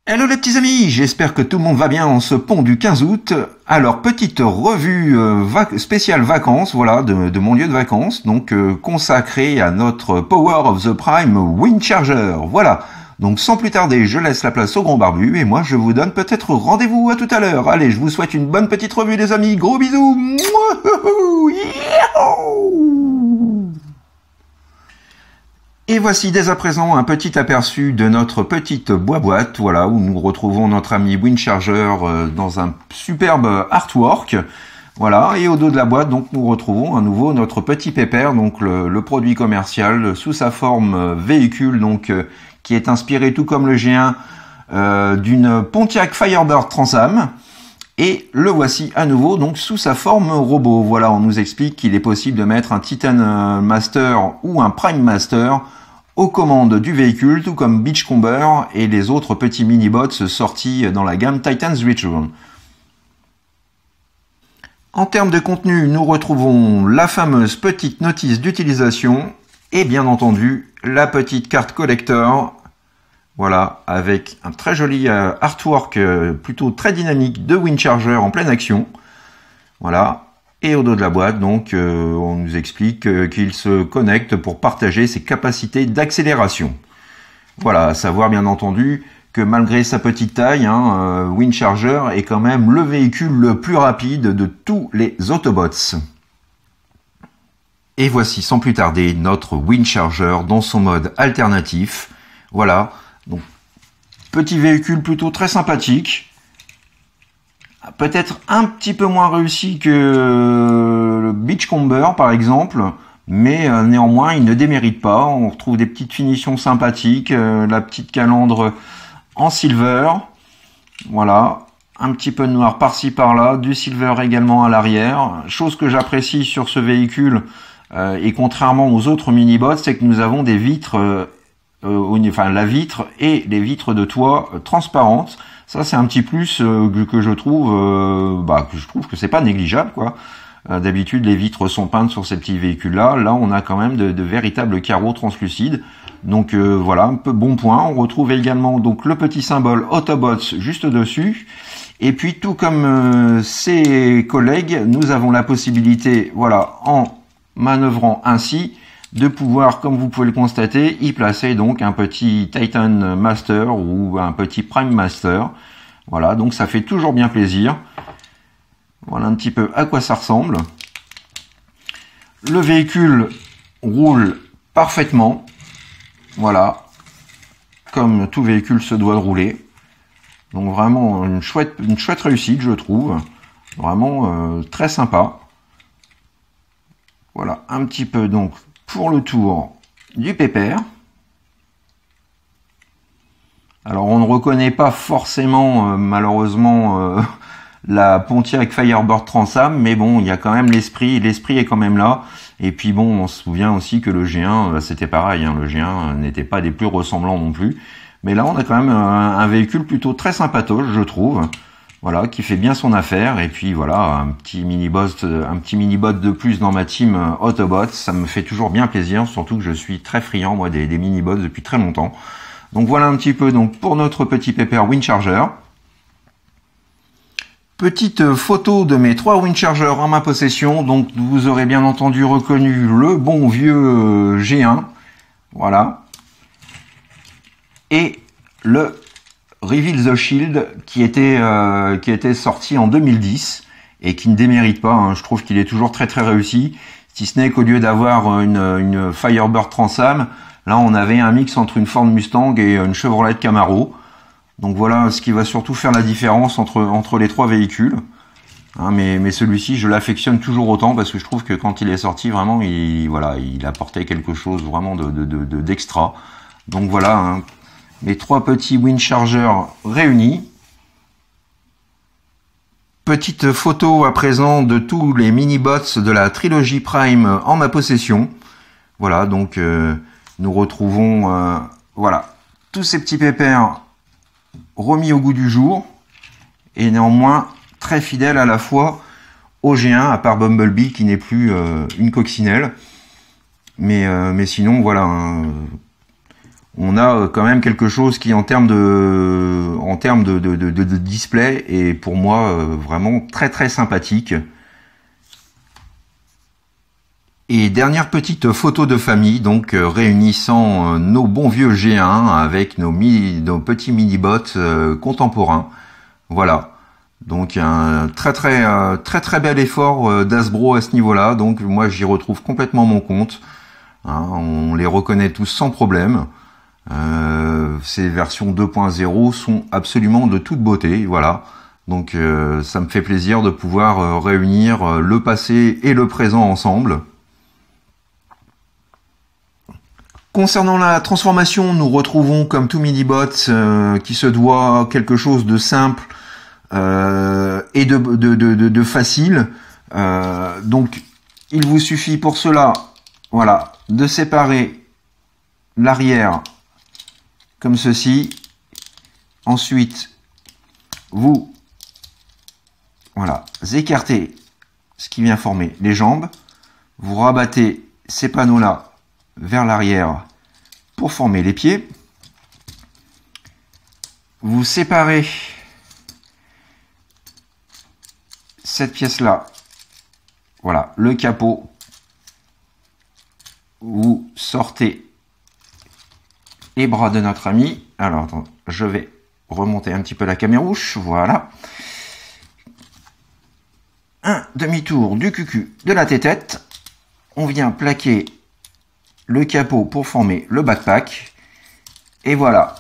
Hello les petits amis, j'espère que tout le monde va bien en ce pont du 15 août. Alors, petite revue spéciale vacances, voilà, de mon lieu de vacances, donc consacrée à notre Power of the Prime Wind Charger. Voilà, donc sans plus tarder, je laisse la place au grand barbu et moi je vous donne peut-être rendez-vous à tout à l'heure. Allez, je vous souhaite une bonne petite revue les amis, gros bisous. Et voici dès à présent un petit aperçu de notre petite boîte, voilà, où nous retrouvons notre ami Wind Charger dans un superbe artwork. Voilà, et au dos de la boîte, donc nous retrouvons à nouveau notre petit pépère, donc le produit commercial sous sa forme véhicule, donc qui est inspiré tout comme le G1 d'une Pontiac Firebird Transam. Et le voici à nouveau donc sous sa forme robot. Voilà, on nous explique qu'il est possible de mettre un Titan Master ou un Prime Master aux commandes du véhicule, tout comme Beachcomber et les autres petits mini-bots sortis dans la gamme Titan's Return. En termes de contenu, nous retrouvons la fameuse petite notice d'utilisation et bien entendu la petite carte collector. Voilà, avec un très joli artwork plutôt très dynamique de Wind Charger en pleine action. Voilà. Et au dos de la boîte, donc, on nous explique qu'il se connecte pour partager ses capacités d'accélération. Voilà, à savoir bien entendu que malgré sa petite taille, Wind Charger est quand même le véhicule le plus rapide de tous les Autobots. Et voici sans plus tarder notre Wind Charger dans son mode alternatif. Voilà. Donc, petit véhicule plutôt très sympathique, peut-être un petit peu moins réussi que le Beachcomber par exemple, mais néanmoins il ne démérite pas. On retrouve des petites finitions sympathiques, la petite calandre en silver, voilà, un petit peu de noir par-ci par-là, du silver également à l'arrière. Chose que j'apprécie sur ce véhicule, et contrairement aux autres mini-bots, c'est que nous avons des vitres la vitre et les vitres de toit transparentes. Ça c'est un petit plus que je trouve que c'est pas négligeable quoi. D'habitude les vitres sont peintes sur ces petits véhicules là. Là on a quand même de véritables carreaux translucides. Donc voilà, un peu bon point. On retrouve également donc le petit symbole Autobots juste dessus. Et puis tout comme ses collègues, nous avons la possibilité, voilà, en manœuvrant ainsi, de pouvoir, comme vous pouvez le constater, y placer donc un petit Titan Master ou un petit Prime Master. Voilà, donc ça fait toujours bien plaisir. Voilà un petit peu à quoi ça ressemble. Le véhicule roule parfaitement. Voilà, comme tout véhicule se doit de rouler. Donc vraiment une chouette réussite, je trouve. Vraiment très sympa. Voilà, un petit peu donc pour le tour du pépère. Alors on ne reconnaît pas forcément malheureusement la Pontiac Firebird Transam, mais bon, il y a quand même l'esprit est quand même là. Et puis bon, on se souvient aussi que le G1 c'était pareil, le G1 n'était pas des plus ressemblants non plus. Mais là on a quand même un véhicule plutôt très sympatoche, je trouve. Voilà, qui fait bien son affaire. Et puis voilà, un petit mini-bot de plus dans ma team Autobots, ça me fait toujours bien plaisir, surtout que je suis très friand moi des mini-bots depuis très longtemps. Donc voilà un petit peu donc pour notre petit pépère Wind Charger. Petite photo de mes 3 Wind Chargers en ma possession. Donc vous aurez bien entendu reconnu le bon vieux G1. Voilà. Et le Reveal the Shield qui était sorti en 2010 et qui ne démérite pas, je trouve qu'il est toujours très très réussi, si ce n'est qu'au lieu d'avoir une Firebird Transam, là on avait un mix entre une Ford Mustang et une Chevrolet Camaro. Donc voilà ce qui va surtout faire la différence entre les 3 véhicules. Mais celui-ci je l'affectionne toujours autant parce que je trouve que quand il est sorti vraiment il apportait quelque chose vraiment d'extra. Donc voilà, mes 3 petits Wind Chargers réunis. Petite photo à présent de tous les mini-bots de la trilogie Prime en ma possession. Voilà, donc nous retrouvons voilà, tous ces petits pépères remis au goût du jour et néanmoins très fidèles à la fois au G1, à part Bumblebee qui n'est plus une coccinelle. Mais sinon, voilà, hein, on a quand même quelque chose qui, en termes de display, est pour moi vraiment très très sympathique. Et dernière petite photo de famille, donc réunissant nos bons vieux G1 avec nos petits mini-bots contemporains. Voilà. Donc un très bel effort d'Hasbro à ce niveau-là. Donc moi j'y retrouve complètement mon compte. Hein, on les reconnaît tous sans problème. Ces versions 2.0 sont absolument de toute beauté. Voilà. Donc ça me fait plaisir de pouvoir réunir le passé et le présent ensemble. Concernant la transformation, nous retrouvons comme tout mini-bot qui se doit quelque chose de simple et de facile. Donc il vous suffit pour cela, voilà, de séparer l'arrière comme ceci. Ensuite, vous écartez ce qui vient former les jambes. Vous rabattez ces panneaux-là vers l'arrière pour former les pieds. Vous séparez cette pièce-là, voilà, le capot. Vous sortez les bras de notre ami. Alors, attends, je vais remonter un petit peu la camérouche, voilà. Un demi-tour du cucu de la tête-tête. On vient plaquer le capot pour former le backpack. Et voilà,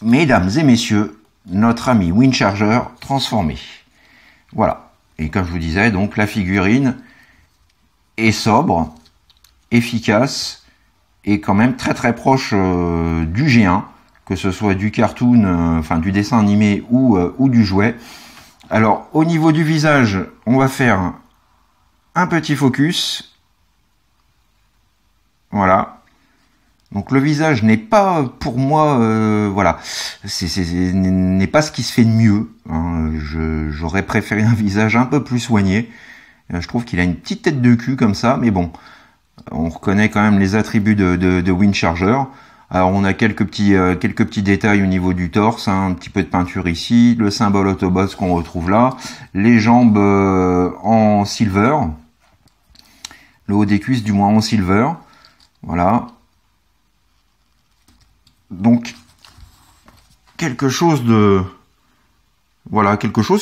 mesdames et messieurs, notre ami Windcharger transformé. Voilà. Et comme je vous disais, donc la figurine est sobre, efficace et quand même très proche du G1, que ce soit du cartoon, enfin du dessin animé ou du jouet. Alors au niveau du visage, on va faire un petit focus. Voilà. Donc le visage n'est pas pour moi, voilà, n'est pas ce qui se fait de mieux. Hein. J'aurais préféré un visage un peu plus soigné. Je trouve qu'il a une petite tête de cul comme ça, mais bon, on reconnaît quand même les attributs de Windcharger. Alors on a quelques petits détails au niveau du torse, hein, un petit peu de peinture ici, le symbole Autobots qu'on retrouve là, les jambes en silver, le haut des cuisses du moins en silver. Voilà. Donc, quelque chose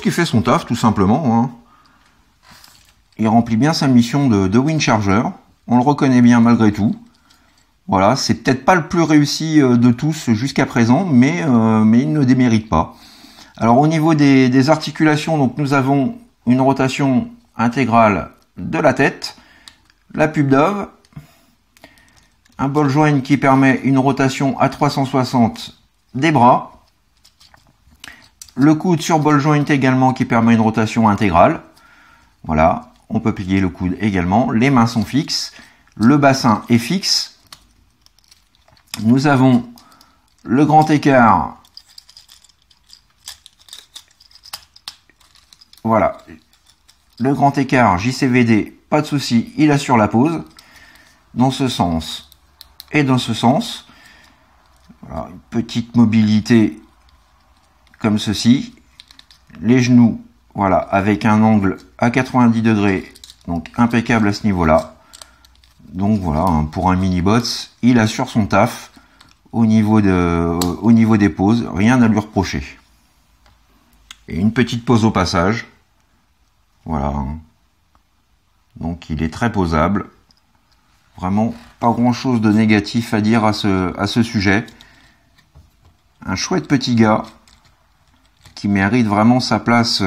qui fait son taf, tout simplement. Hein. Il remplit bien sa mission de Windcharger. On le reconnaît bien malgré tout. Voilà, c'est peut-être pas le plus réussi de tous jusqu'à présent, mais il ne démérite pas. Alors, au niveau des articulations, donc nous avons une rotation intégrale de la tête, la pub d'ove, un ball joint qui permet une rotation à 360 des bras. Le coude sur ball joint également qui permet une rotation intégrale. Voilà, on peut plier le coude également. Les mains sont fixes. Le bassin est fixe. Nous avons le grand écart. Voilà. Le grand écart JCVD, pas de souci, il assure la pose. Dans ce sens et dans ce sens. Voilà, une petite mobilité comme ceci. Les genoux, voilà, avec un angle à 90 degrés, donc impeccable à ce niveau-là. Donc voilà, hein, pour un mini-bots, il assure son taf au niveau des poses, rien à lui reprocher. Et une petite pose au passage. Voilà. Donc il est très posable. Vraiment pas grand chose de négatif à dire à ce sujet. Un chouette petit gars qui mérite vraiment sa place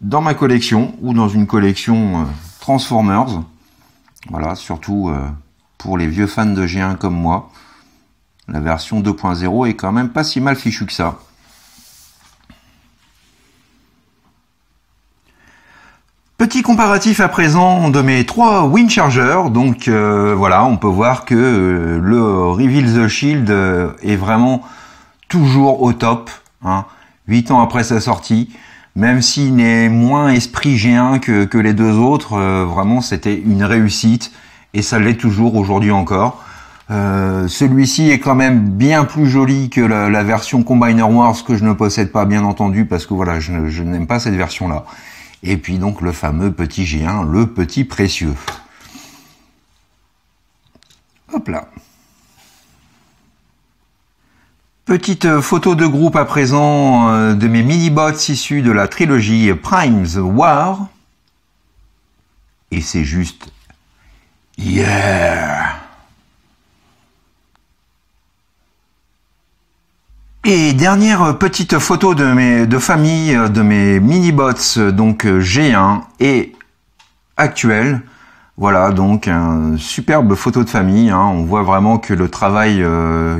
dans ma collection ou dans une collection Transformers. Voilà, surtout pour les vieux fans de G1 comme moi. La version 2.0 est quand même pas si mal fichue que ça. Petit comparatif à présent de mes 3 Windcharger. Donc voilà, on peut voir que le Reveal the Shield est vraiment toujours au top. Hein, 8 ans après sa sortie. même s'il n'est moins esprit G1 que les deux autres, vraiment c'était une réussite, et ça l'est toujours aujourd'hui encore. Celui-ci est quand même bien plus joli que la version Combiner Wars que je ne possède pas, bien entendu, parce que voilà, je n'aime pas cette version-là. Et puis donc le fameux petit G1, le petit précieux. Hop là. Petite photo de groupe à présent de mes mini-bots issus de la trilogie Primes War. Et c'est juste... Yeah! Et dernière petite photo de famille de mes mini-bots, donc G1 et actuel. Voilà, donc une superbe photo de famille. Hein. On voit vraiment que le travail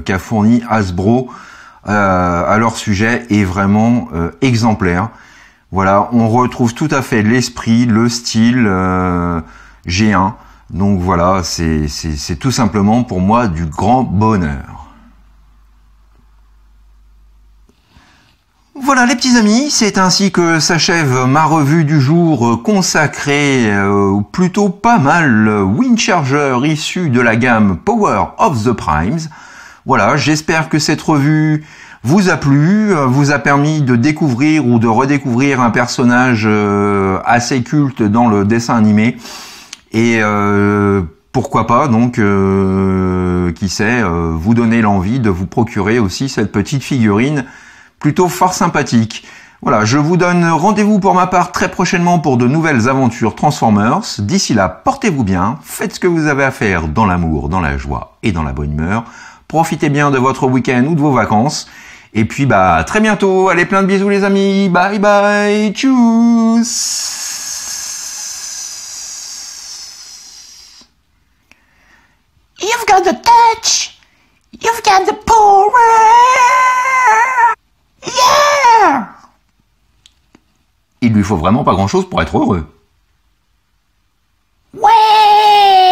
qu'a fourni Hasbro à leur sujet est vraiment exemplaire. Voilà, on retrouve tout à fait l'esprit, le style G1. Donc voilà, c'est tout simplement pour moi du grand bonheur. Voilà les petits amis, c'est ainsi que s'achève ma revue du jour consacrée plutôt pas mal Wind Charger issu de la gamme Power of the Primes. Voilà, j'espère que cette revue vous a plu, vous a permis de découvrir ou de redécouvrir un personnage assez culte dans le dessin animé. Et pourquoi pas donc, qui sait, vous donner l'envie de vous procurer aussi cette petite figurine plutôt fort sympathique. Voilà, je vous donne rendez-vous pour ma part très prochainement pour de nouvelles aventures Transformers. D'ici là, portez-vous bien, faites ce que vous avez à faire dans l'amour, dans la joie et dans la bonne humeur. Profitez bien de votre week-end ou de vos vacances. Et puis, bah, à très bientôt. Allez, plein de bisous les amis. Bye bye. Tchuss. You've got the touch. You've got the power. Yeah! Il lui faut vraiment pas grand-chose pour être heureux. Ouais!